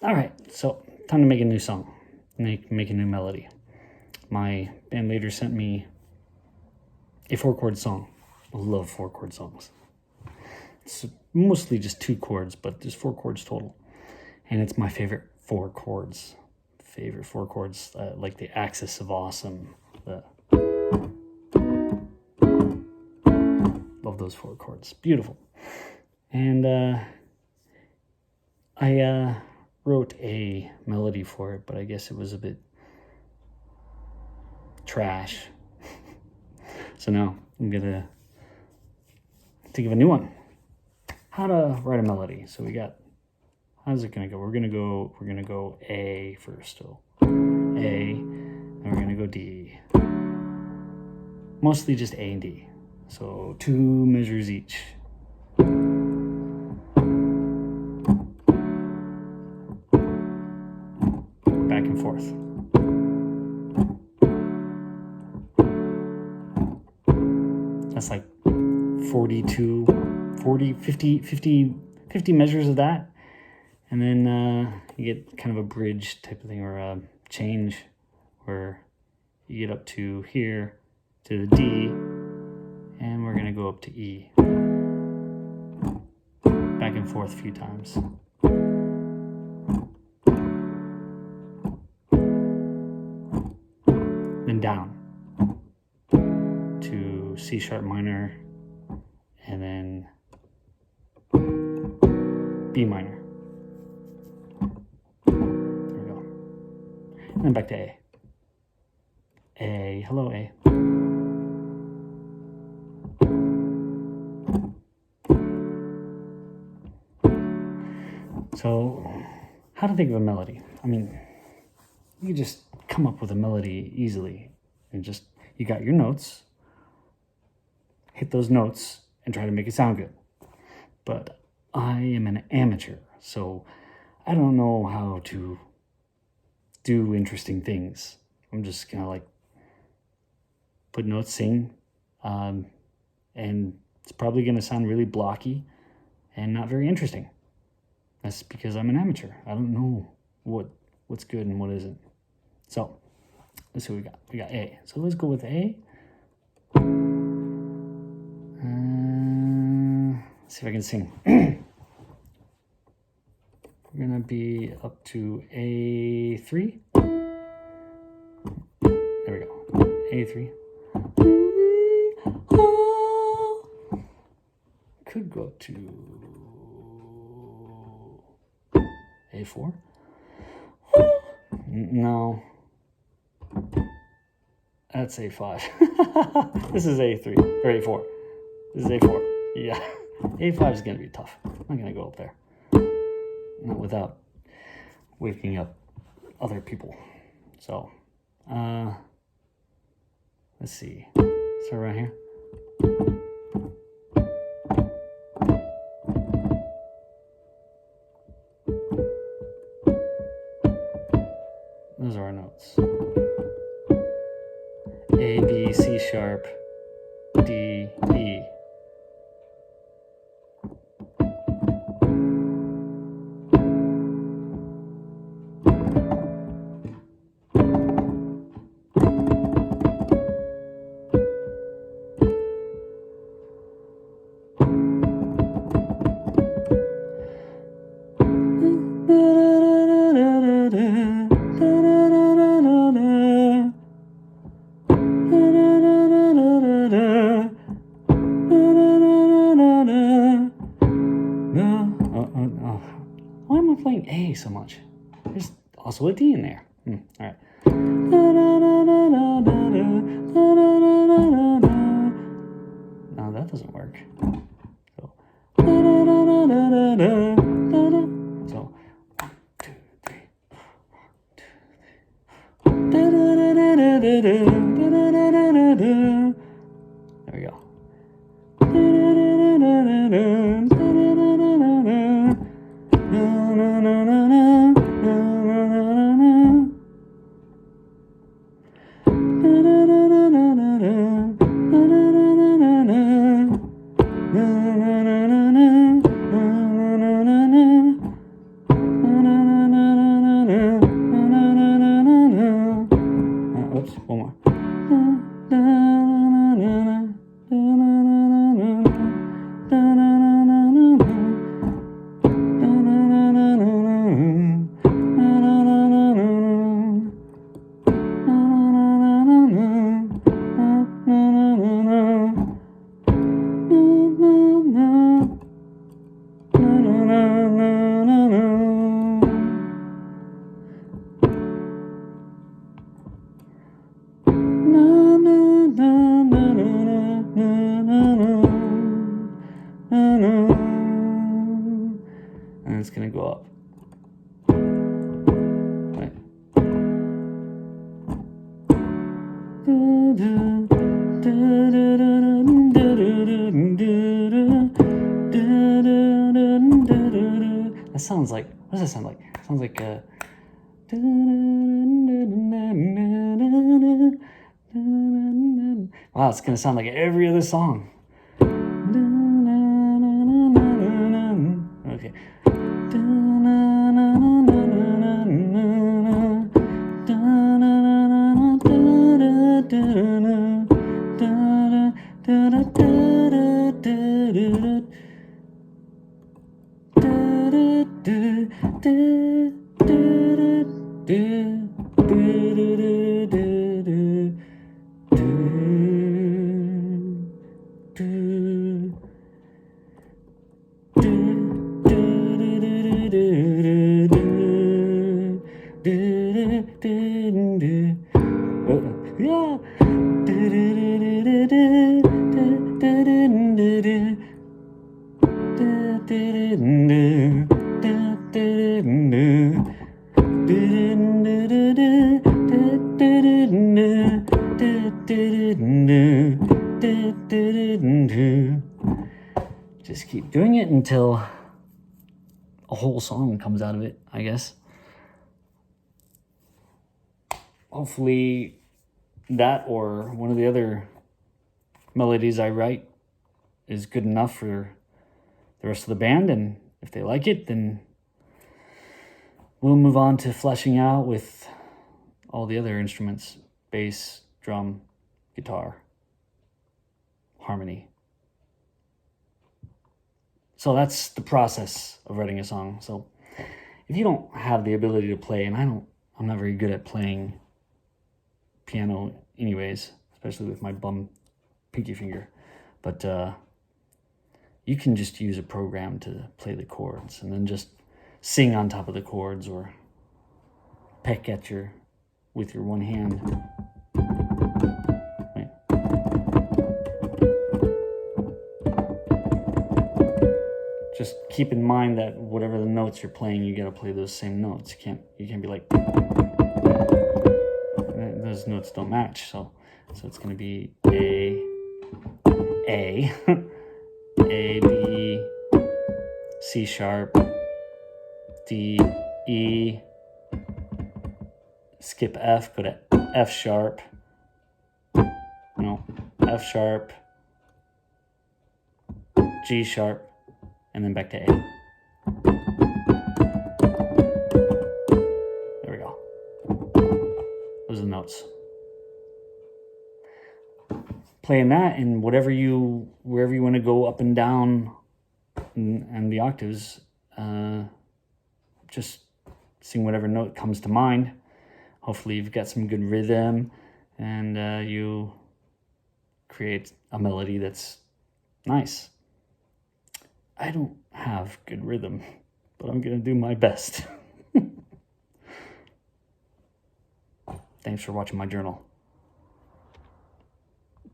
All right, so time to make a new song, make a new melody. My band leader sent me a 4-chord song. I love 4-chord songs. It's mostly just 2 chords, but there's 4 chords total. And it's my favorite 4 chords. Like the Axis of Awesome. Love those 4 chords. Beautiful. And I wrote a melody for it, but I guess it was a bit trash. So now I'm gonna think of a new one. How to write a melody. So we got, how's it gonna go? We're gonna go A first. So A, and we're gonna go D. Mostly just A and D. So 2 measures each. Back and forth. That's like 50 measures of that. And then you get kind of a bridge type of thing, or a change where you get up to here, to the D, and we're gonna go up to E. Back and forth a few times. Then down to C sharp minor, and then B minor. There we go. And then back to A. A, hello A. So, how to think of a melody? I mean, you just come up with a melody easily, and just, you got your notes, hit those notes and try to make it sound good. But I am an amateur, so I don't know how to do interesting things. I'm just gonna like put notes, sing, and it's probably gonna sound really blocky and not very interesting. That's because I'm an amateur. I don't know what's good and what isn't. So let's see what we got. We got A. So let's go with A. Let's see if I can sing. We're gonna be up to A3. There we go. A3. Could go up to A4. No. That's A5. This is A3 or A4. This is A4. Yeah. A5 is gonna be tough. I'm not gonna go up there. Not without waking up other people. So, let's see. Start right here. Those are our notes. A, B, C sharp, D, E. Why am I playing A so much? There's also a D in there. All right. No, that doesn't work. So, so 1, 2, 3, 4, 1, 2, 3. There we go. That sounds like, what does that sound like? It sounds like wow, it's gonna sound like every other song. Okay. Just keep doing it until a whole song comes out of it, I guess. Hopefully that or one of the other melodies I write is good enough for the rest of the band, and if they like it, then we'll move on to fleshing out with all the other instruments: bass, drum, guitar, harmony. So that's the process of writing a song. So if you don't have the ability to play, and I'm not very good at playing piano anyways, especially with my bum pinky finger, but you can just use a program to play the chords and then just sing on top of the chords or peck at with your one hand. Right. Just keep in mind that whatever the notes you're playing, you gotta play those same notes. You can't be like, those notes don't match. So it's gonna be A, A, B, C sharp, D, E, skip F, go to F sharp, no, F sharp, G sharp, and then back to A. There we go. Those are the notes. Playing that, and wherever you want to go up and down and the octaves, just sing whatever note comes to mind. Hopefully you've got some good rhythm, and you create a melody that's nice. I don't have good rhythm, but I'm gonna do my best. Thanks for watching my journal.